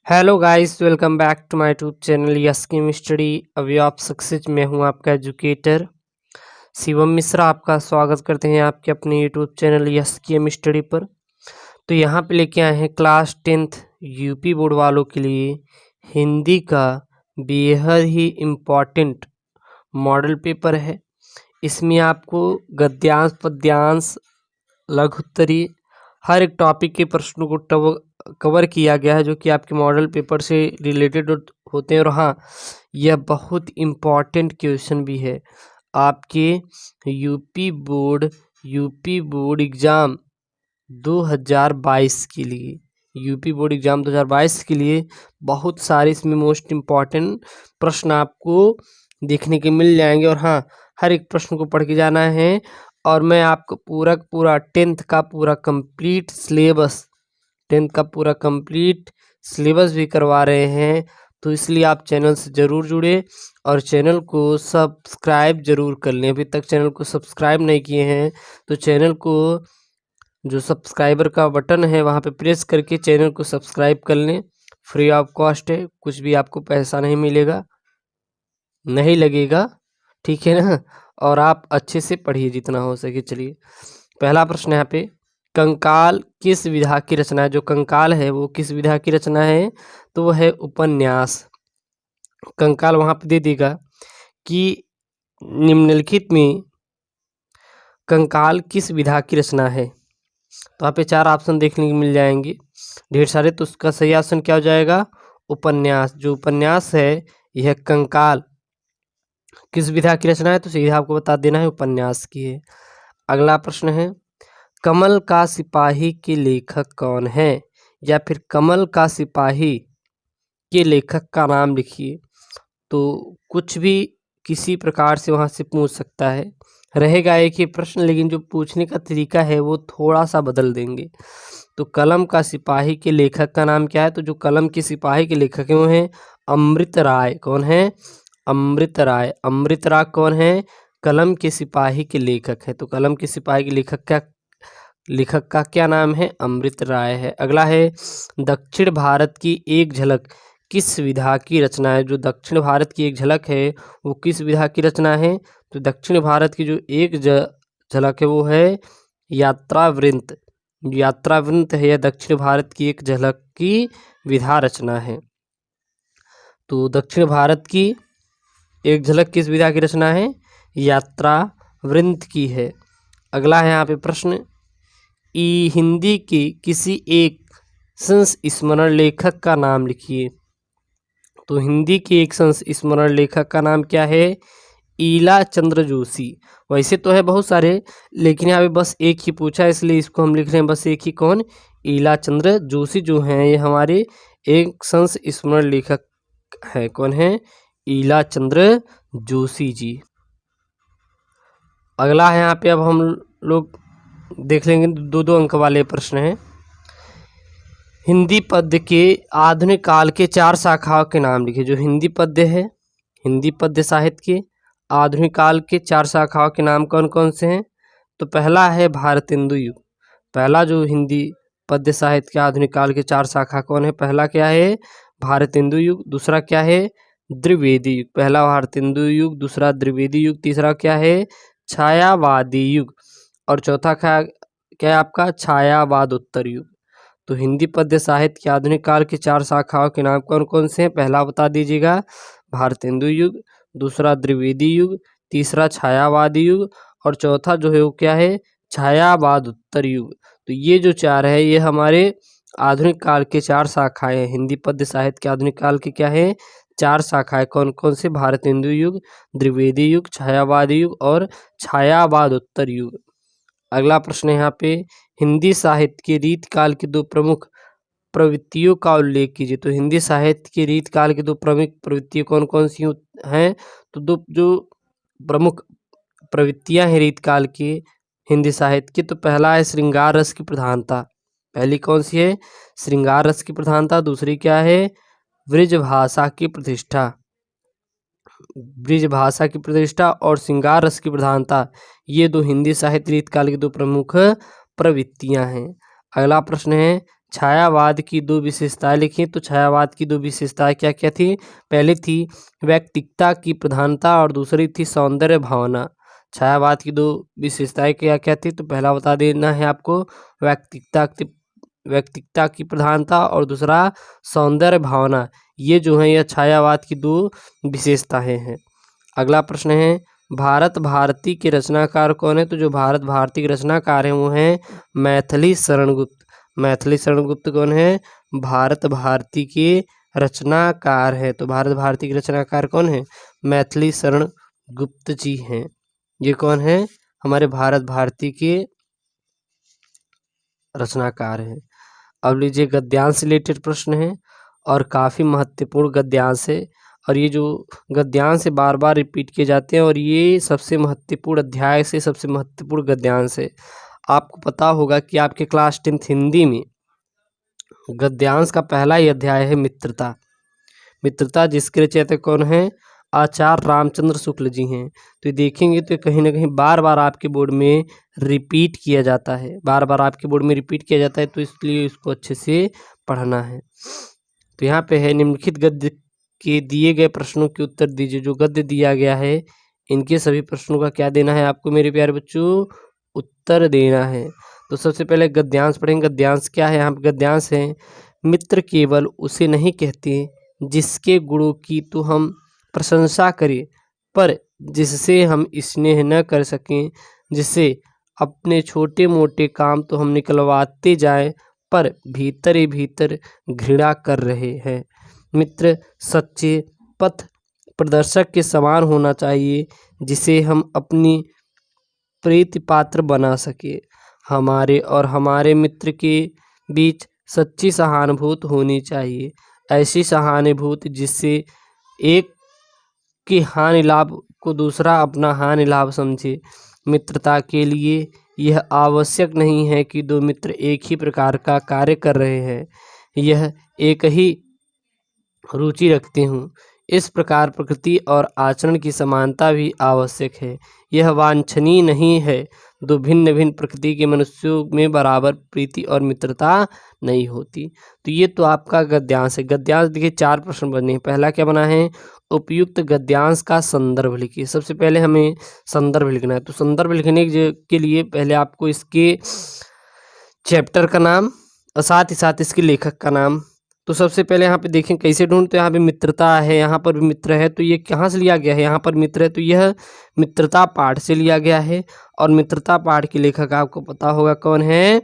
Hello guys, welcome back to my YouTube channel yes की study. अभी आप success में हूं आपका एजुकेटर शिवम मिश्रा। आपका स्वागत करते हैं आपके अपने यूट्यूब चैनल यस की स्टडी पर। तो यहां पे लेके आए हैं क्लास 10th यूपी बोर्ड वालों के लिए हिंदी का बेहद ही इम्पॉर्टेंट मॉडल पेपर है। इसमें आपको गद्यांश, पद्यांश, लघुत्तरी हर एक टॉपिक के प्रश्नों को कवर किया गया है जो कि आपके मॉडल पेपर से रिलेटेड होते हैं। और हाँ, यह बहुत इम्पॉर्टेंट क्वेश्चन भी है आपके यूपी बोर्ड एग्ज़ाम 2022 के लिए। यूपी बोर्ड एग्ज़ाम 2022 के लिए बहुत सारे इसमें मोस्ट इम्पॉर्टेंट प्रश्न आपको देखने के मिल जाएंगे। और हाँ, हर एक प्रश्न को पढ़ के जाना है। और मैं आपको पूरा 10th का पूरा कंप्लीट सिलेबस भी करवा रहे हैं। तो इसलिए आप चैनल से ज़रूर जुड़े और चैनल को सब्सक्राइब ज़रूर कर लें। अभी तक चैनल को सब्सक्राइब नहीं किए हैं तो चैनल को जो सब्सक्राइबर का बटन है वहाँ पे प्रेस करके चैनल को सब्सक्राइब कर लें। फ्री ऑफ कॉस्ट है, कुछ भी आपको पैसा नहीं मिलेगा, नहीं लगेगा, ठीक है ना। और आप अच्छे से पढ़िए जितना हो सके। चलिए, पहला प्रश्न यहाँ पे, कंकाल किस विधा की रचना है? जो कंकाल है वो किस विधा की रचना है? तो वो है उपन्यास। कंकाल वहाँ पे दे देगा कि निम्नलिखित में कंकाल किस विधा की रचना है। तो यहाँ पे 4 ऑप्शन देखने को मिल जाएंगे, ढेर सारे। तो उसका सही ऑप्शन क्या हो जाएगा? उपन्यास। जो उपन्यास है यह कंकाल किस विधा की रचना है? तो सीधा आपको बता देना है उपन्यास की है। अगला प्रश्न है, कमल का सिपाही के लेखक कौन है? या फिर कमल का सिपाही के लेखक का नाम लिखिए। तो कुछ भी किसी प्रकार से वहाँ से पूछ सकता है, रहेगा एक ही प्रश्न, लेकिन जो पूछने का तरीका है वो थोड़ा सा बदल देंगे। तो कलम का सिपाही के लेखक का नाम क्या है? तो जो कलम के सिपाही के लेखक हैं वो हैं अमृत राय। कौन है? अमृत राय। अमृत राय कौन है? कलम के सिपाही के लेखक है। तो कलम के सिपाही के लेखक का क्या नाम है? अमृत राय है। अगला है, दक्षिण भारत की एक झलक किस विधा की रचना है? जो दक्षिण भारत की एक झलक है वो किस विधा की रचना है? तो दक्षिण भारत की जो एक झलक है वो है यात्रावृत्त। यात्रावृत्त है यह दक्षिण भारत की एक झलक की विधा रचना है। तो दक्षिण भारत की एक झलक किस विधा की रचना है? यात्रावृत्त की है। अगला है यहाँ पे प्रश्न, हिंदी के किसी एक संस्मरण लेखक का नाम लिखिए। तो हिंदी के एक संस्मरण लेखक का नाम क्या है? ईला चंद्र जोशी। वैसे तो है बहुत सारे, लेकिन यहाँ पे बस एक ही पूछा है इसलिए इसको हम लिख रहे हैं बस एक ही। कौन? ईला चंद्र जोशी जो हैं ये हमारे एक संस्मरण लेखक है। कौन है? ईला चंद्र जोशी जी। अगला है यहाँ पे, अब हम लोग देख लेंगे 2-2 अंक वाले प्रश्न हैं। हिंदी पद्य के आधुनिक काल के 4 शाखाओं के नाम लिखिए। जो हिंदी पद्य है, हिंदी पद्य साहित्य के आधुनिक काल के 4 शाखाओं के नाम कौन कौन से हैं? तो पहला है भारतेंदु युग। पहला जो हिंदी पद्य साहित्य के आधुनिक काल के 4 शाखा कौन है? पहला क्या है? भारतेंदु युग। दूसरा क्या है? द्विवेदी युग। पहला भारतेंदु युग, दूसरा द्विवेदी युग, तीसरा क्या है? छायावादी युग, और चौथा क्या है आपका? छायावाद उत्तर युग। तो हिंदी पद्य साहित्य के आधुनिक काल की 4 शाखाओं के नाम कौन कौन से हैं? पहला बता दीजिएगा भारतेंदु युग, दूसरा द्विवेदी युग, तीसरा छायावादी युग, और चौथा जो है वो क्या है? छायावाद उत्तर युग। तो ये जो 4 है ये हमारे आधुनिक काल के 4 शाखाएं हैं। हिंदी पद्य साहित्य के आधुनिक काल के क्या है? 4 शाखाएं। कौन कौन से? भारतेंदु युग, द्विवेदी युग, छायावादी युग और छायावाद उत्तर युग। अगला प्रश्न है यहाँ पे, हिंदी साहित्य के रीत काल की 2 प्रमुख प्रवृत्तियों का उल्लेख कीजिए। तो हिंदी साहित्य के रीत काल की 2 प्रमुख प्रवृत्तियां कौन कौन सी हैं? तो 2 जो प्रमुख प्रवृत्तियां हैं रीत काल की हिंदी साहित्य की, तो पहला है श्रृंगार रस की प्रधानता। पहली कौन सी है? श्रृंगार रस की प्रधानता। दूसरी क्या है? ब्रिज भाषा की प्रतिष्ठा। ब्रिज भाषा की प्रतिष्ठा और श्रृंगार रस की प्रधानता, ये 2 हिंदी साहित्य रीत काल की 2 प्रमुख प्रवृत्तियां हैं। अगला प्रश्न है, छायावाद की दो विशेषताएं लिखी। तो छायावाद की दो विशेषताएं क्या क्या थी? पहली थी व्यक्तिकता की प्रधानता और दूसरी थी सौंदर्य भावना। छायावाद की दो विशेषताएं क्या क्या थी? तो पहला बता देना है आपको, व्यक्तिकता की प्रधानता और दूसरा सौंदर्य भावना। ये जो है यह छायावाद की दो विशेषताएं हैं। अगला प्रश्न है, भारत भारती के रचनाकार कौन है? तो जो भारत भारती के रचनाकार हैं वो हैं मैथिली शरण गुप्त। मैथिली शरण गुप्त कौन है? भारत भारती के रचनाकार है। तो भारत भारती के रचनाकार कौन है? मैथिली शरण गुप्त जी हैं। ये कौन है? हमारे भारत भारती के रचनाकार हैं। अब लीजिए गद्यांश से रिलेटेड प्रश्न है और काफ़ी महत्वपूर्ण गद्यांश है, और ये जो गद्यांश से बार बार रिपीट किए जाते हैं और ये सबसे महत्वपूर्ण अध्याय से सबसे महत्वपूर्ण गद्यांश है। आपको पता होगा कि आपके क्लास 10th हिंदी में गद्यांश का पहला ही अध्याय है मित्रता। मित्रता जिसके रचयिता कौन है? आचार्य रामचंद्र शुक्ल जी हैं। तो ये देखेंगे तो कहीं ना कहीं बार बार आपके बोर्ड में रिपीट किया जाता है, बार बार आपके बोर्ड में रिपीट किया जाता है, तो इसलिए इसको अच्छे से पढ़ना है। तो यहाँ पे है, निम्नलिखित गद्य के दिए गए प्रश्नों के उत्तर दीजिए। जो गद्य दिया गया है इनके सभी प्रश्नों का क्या देना है आपको मेरे प्यारे बच्चों? उत्तर देना है। तो सबसे पहले गद्यांश पढ़ेंगे। गद्यांश क्या है? यहाँ पे गद्यांश है, मित्र केवल उसे नहीं कहते जिसके गुणों की तो हम प्रशंसा करें पर जिससे हम स्नेह न कर सकें, जिससे अपने छोटे मोटे काम तो हम निकलवाते जाएं पर भीतर ही भीतर घृणा कर रहे हैं। मित्र सच्चे पथ प्रदर्शक के समान होना चाहिए जिसे हम अपनी प्रीति पात्र बना सके। हमारे और हमारे मित्र के बीच सच्ची सहानुभूति होनी चाहिए, ऐसी सहानुभूति जिससे एक की हानि लाभ को दूसरा अपना हानि लाभ समझे। मित्रता के लिए यह आवश्यक नहीं है कि दो मित्र एक ही प्रकार का कार्य कर रहे हैं, यह एक ही रुचि रखते हूँ। इस प्रकार प्रकृति और आचरण की समानता भी आवश्यक है। यह वांछनीय नहीं है दो भिन्न भिन्न प्रकृति के मनुष्यों में बराबर प्रीति और मित्रता नहीं होती। तो ये तो आपका गद्यांश है। गद्यांश देखिए 4 प्रश्न बने हैं। पहला क्या बना है? उपयुक्त गद्यांश का संदर्भ लिखिए। सबसे पहले हमें संदर्भ लिखना है। तो संदर्भ लिखने के लिए पहले आपको इसके चैप्टर का नाम और साथ ही साथ इसके लेखक का नाम। तो सबसे पहले यहाँ पे देखें कैसे ढूंढते हैं। यहाँ पे मित्रता है, यहाँ पर भी मित्र है, तो ये कहाँ से लिया गया है? यहाँ पर मित्र है तो यह मित्रता पाठ से लिया गया है। और मित्रता पाठ के लेखक आपको पता होगा कौन है?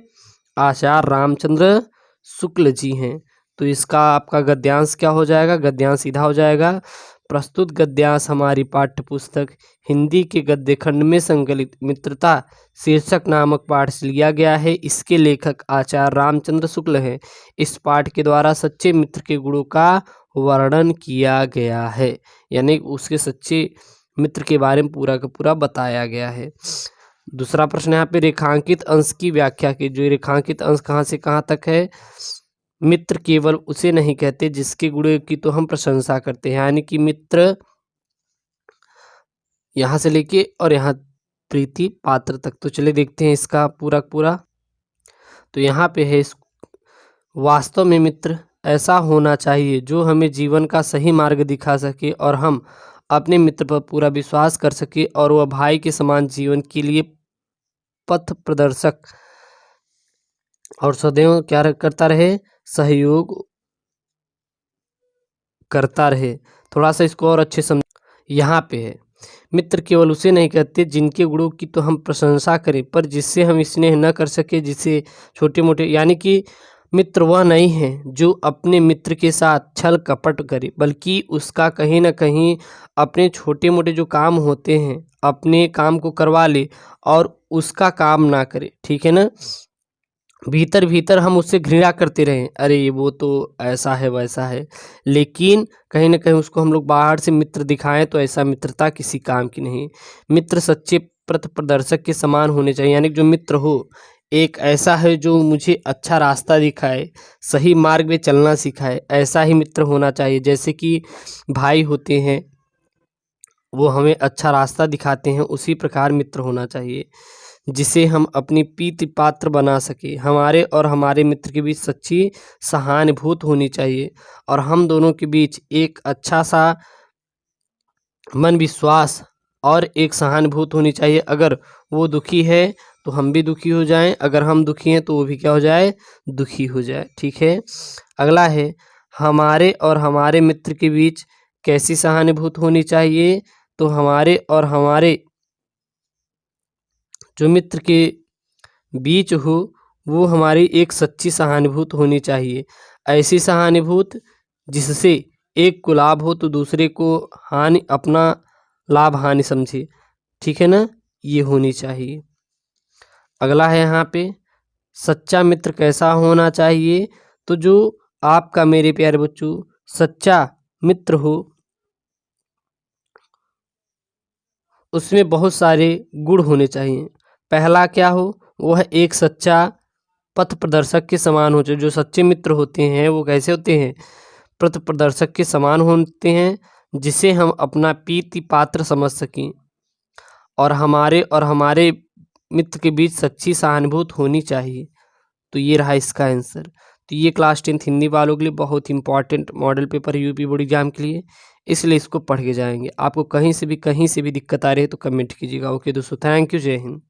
आचार्य रामचंद्र शुक्ल जी हैं। तो इसका आपका गद्यांश क्या हो जाएगा? गद्यांश सीधा हो जाएगा, प्रस्तुत गद्यांश हमारी पाठ्य पुस्तक हिंदी के गद्य खंड में संकलित मित्रता शीर्षक नामक पाठ से लिया गया है। इसके लेखक आचार्य रामचंद्र शुक्ल हैं। इस पाठ के द्वारा सच्चे मित्र के गुणों का वर्णन किया गया है, यानी उसके सच्चे मित्र के बारे में पूरा का पूरा बताया गया है। दूसरा प्रश्न यहाँ पे रेखांकित अंश की व्याख्या की। जो रेखांकित अंश कहाँ से कहाँ तक है? मित्र केवल उसे नहीं कहते जिसके गुणों की तो हम प्रशंसा करते हैं, यानी कि मित्र यहाँ से लेके और यहाँ प्रीति पात्र तक। तो चलिए देखते हैं इसका पूरा पूरा। तो यहाँ पे है, वास्तव में मित्र ऐसा होना चाहिए जो हमें जीवन का सही मार्ग दिखा सके और हम अपने मित्र पर पूरा विश्वास कर सके और वह भाई के समान जीवन के लिए पथ प्रदर्शक और सदैव क्या करता रहे? सहयोग करता रहे। थोड़ा सा इसको और अच्छे समझ। यहाँ पे है, मित्र केवल उसे नहीं कहते जिनके गुणों की तो हम प्रशंसा करें पर जिससे हम स्नेह न कर सके, जिसे छोटे मोटे, यानी कि मित्र वह नहीं है जो अपने मित्र के साथ छल कपट करे, बल्कि उसका कहीं ना कहीं अपने छोटे मोटे जो काम होते हैं अपने काम को करवा ले और उसका काम ना करे। ठीक है ना? भीतर भीतर हम उससे घृणा करते रहें, अरे वो तो ऐसा है वैसा है, लेकिन कहीं ना कहीं उसको हम लोग बाहर से मित्र दिखाएं तो ऐसा मित्रता किसी काम की नहीं। मित्र सच्चे पथ प्रदर्शक के समान होने चाहिए, यानी जो मित्र हो एक ऐसा है जो मुझे अच्छा रास्ता दिखाए, सही मार्ग में चलना सिखाए, ऐसा ही मित्र होना चाहिए। जैसे कि भाई होते हैं वो हमें अच्छा रास्ता दिखाते हैं, उसी प्रकार मित्र होना चाहिए। जिसे हम अपनी प्रीति पात्र बना सके। हमारे और हमारे मित्र के बीच सच्ची सहानुभूति होनी चाहिए और हम दोनों के बीच एक अच्छा सा मन विश्वास और एक सहानुभूति होनी चाहिए। अगर वो दुखी है तो हम भी दुखी हो जाएं, अगर हम दुखी हैं तो वो भी क्या हो जाए, दुखी हो जाए। ठीक है। अगला है, हमारे और हमारे मित्र के बीच कैसी सहानुभूति होनी चाहिए, तो हमारे और हमारे जो मित्र के बीच हो वो हमारी एक सच्ची सहानुभूति होनी चाहिए। ऐसी सहानुभूति जिससे एक को लाभ हो तो दूसरे को हानि, अपना लाभ हानि समझे। ठीक है ना, ये होनी चाहिए। अगला है यहाँ पे, सच्चा मित्र कैसा होना चाहिए, तो जो आपका मेरे प्यारे बच्चों सच्चा मित्र हो उसमें बहुत सारे गुण होने चाहिए। पहला क्या हो, वह एक सच्चा पथ प्रदर्शक के समान हो। जो सच्चे मित्र होते हैं वो कैसे होते हैं, पथ प्रदर्शक के समान होते हैं, जिसे हम अपना प्रीति पात्र समझ सकें और हमारे मित्र के बीच सच्ची सहानुभूति होनी चाहिए। तो ये रहा इसका आंसर। तो ये क्लास 10th हिंदी वालों के लिए बहुत important model paper UP board exam के लिए, इसलिए इसको पढ़ के जाएंगे। आपको कहीं से भी दिक्कत आ रही है तो कमेंट कीजिएगा। ओके दोस्तों, थैंक यू, जय हिंद।